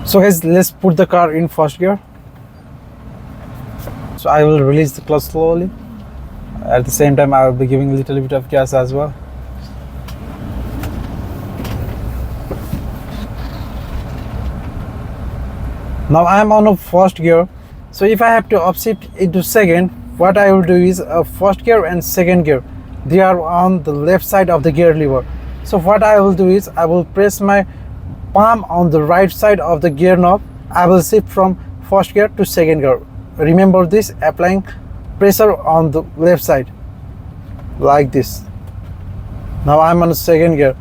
So guys, let's put the car in first gear. So I will release the clutch slowly. At the same time, I will be giving a little bit of gas as well. Now I am on a first gear. So if I have to upshift into second, what I will do is first gear and second gear, they are on the left side of the gear lever. So what I will do is I will press my palm on the right side of the gear knob. I will shift from first gear to second gear. Remember this, applying pressure on the left side like this. Now I'm on the second gear,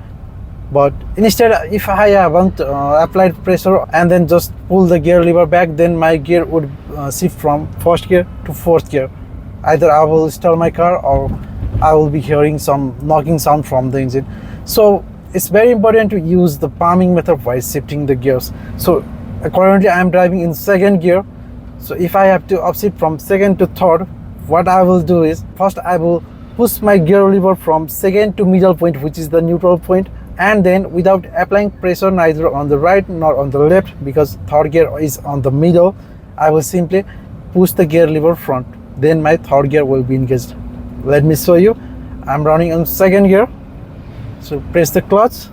but instead if I haven't applied pressure and then just pull the gear lever back, then my gear would shift from first gear to fourth gear. Either I will start my car or I will be hearing some knocking sound from the engine. So it's very important to use the palming method while shifting the gears. So currently I am driving in second gear. So if I have to upshift from second to third, what I will do is first I will push my gear lever from second to middle point, which is the neutral point, and then without applying pressure neither on the right nor on the left, because third gear is on the middle, I will simply push the gear lever front. Then my third gear will be engaged. Let me show you. I'm running on second gear. So press the clutch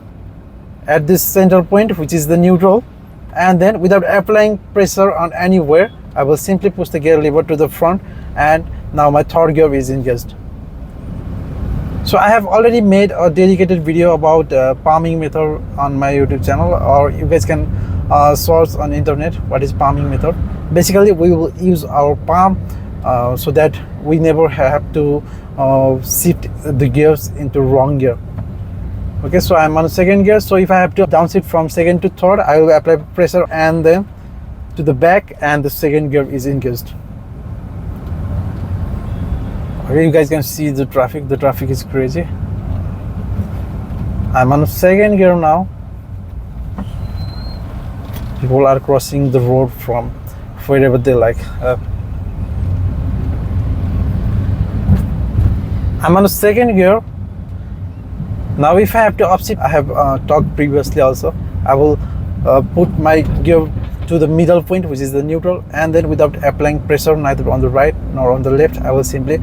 at this center point, which is the neutral, and then without applying pressure on anywhere, I will simply push the gear lever to the front, and now my third gear is engaged. So I have already made a dedicated video about palming method on my YouTube channel, or you guys can search on internet what is palming method. Basically we will use our palm so that we never have to shift the gears into wrong gear. Okay, so I'm on second gear. So if I have to downshift from second to third, I will apply pressure and then to the back, and the second gear is engaged. Okay, you guys can see the traffic. The traffic is crazy. I'm on second gear now. People are crossing the road from wherever they like. I'm on second gear. Now if I have to upshift, I have talked previously also, I will put my gear to the middle point, which is the neutral, and then without applying pressure neither on the right nor on the left, I will simply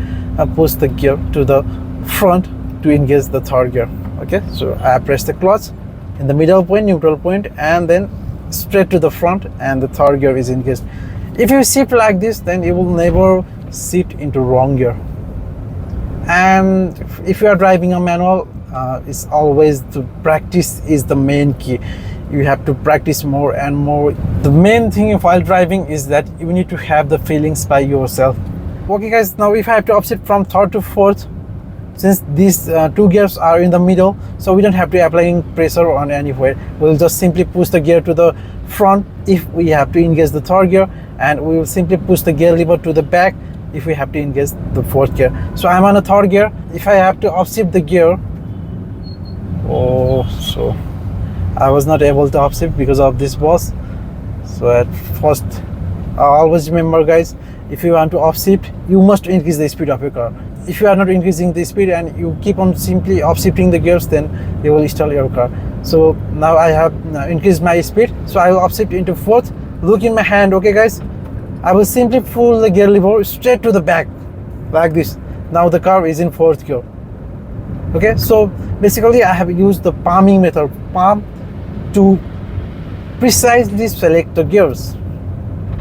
push the gear to the front to engage the third gear. Okay, so I press the clutch in the middle point, neutral point, and then straight to the front, and the third gear is engaged. If you shift like this, then you will never shift into wrong gear. And if you are driving a manual, it's always to practice is the main key. You have to practice more and more. The main thing while driving is that you need to have the feelings by yourself. Okay guys, now if I have to upshift from third to fourth, since these two gears are in the middle, so we don't have to applying pressure on anywhere. We'll just simply push the gear to the front if we have to engage the third gear, and we will simply push the gear lever to the back if we have to engage the fourth gear. So I'm on a third gear. If I have to upshift the gear, so I was not able to upshift because of this bus. So at first, always remember guys, if you want to upshift, you must increase the speed of your car. If you are not increasing the speed and you keep on simply upshifting the gears, then you will stall your car. So now I have increased my speed, so I will upshift into fourth. Look in my hand. Okay guys, I will simply pull the gear lever straight to the back like this. Now the car is in fourth gear. Okay, so basically I have used the palming method, palm, to precisely select the gears.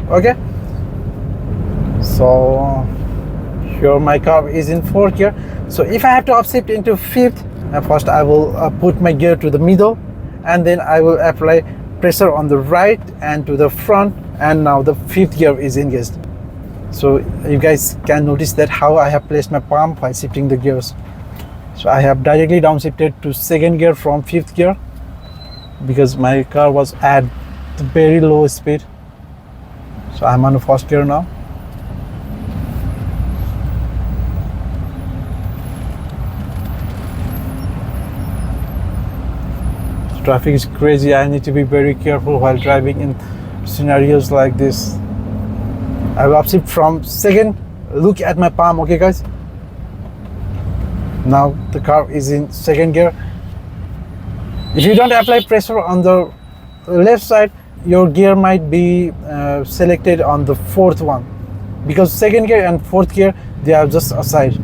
Okay, so here my car is in fourth gear. So if I have to upshift into fifth, first I will put my gear to the middle, and then I will apply pressure on the right and to the front, and now the fifth gear is engaged. So you guys can notice that how I have placed my palm while shifting the gears. So I have directly downshifted to second gear from fifth gear because my car was at very low speed. So I'm on the first gear now. The traffic is crazy. I need to be very careful while driving in scenarios like this. I will upshift from second. Look at my palm, okay guys? Now the car is in second gear. If you don't apply pressure on the left side, your gear might be selected on the fourth one, because second gear and fourth gear, they are just aside.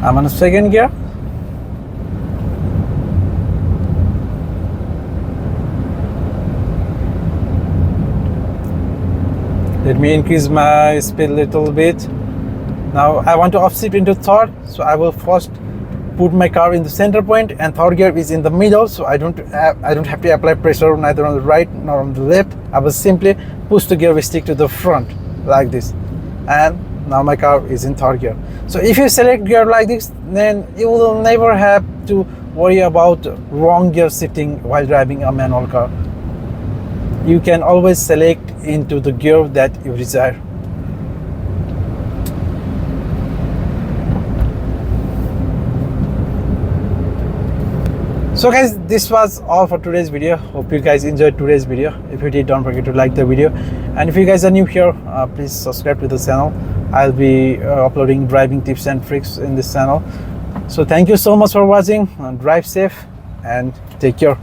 I'm on second gear. Let me increase my speed a little bit. Now I want to upshift into third, so I will first put my car in the center point, and third gear is in the middle, so I don't have to apply pressure neither on the right nor on the left. I will simply push the gear stick to the front like this, and now my car is in third gear. So if you select gear like this, then you will never have to worry about wrong gear shifting while driving a manual car. You can always select into the gear that you desire. So guys, this was all for today's video. Hope you guys enjoyed today's video. If you did, don't forget to like the video, and if you guys are new here, please subscribe to the channel. I'll be uploading driving tips and tricks in this channel. So thank you so much for watching. Drive safe and take care.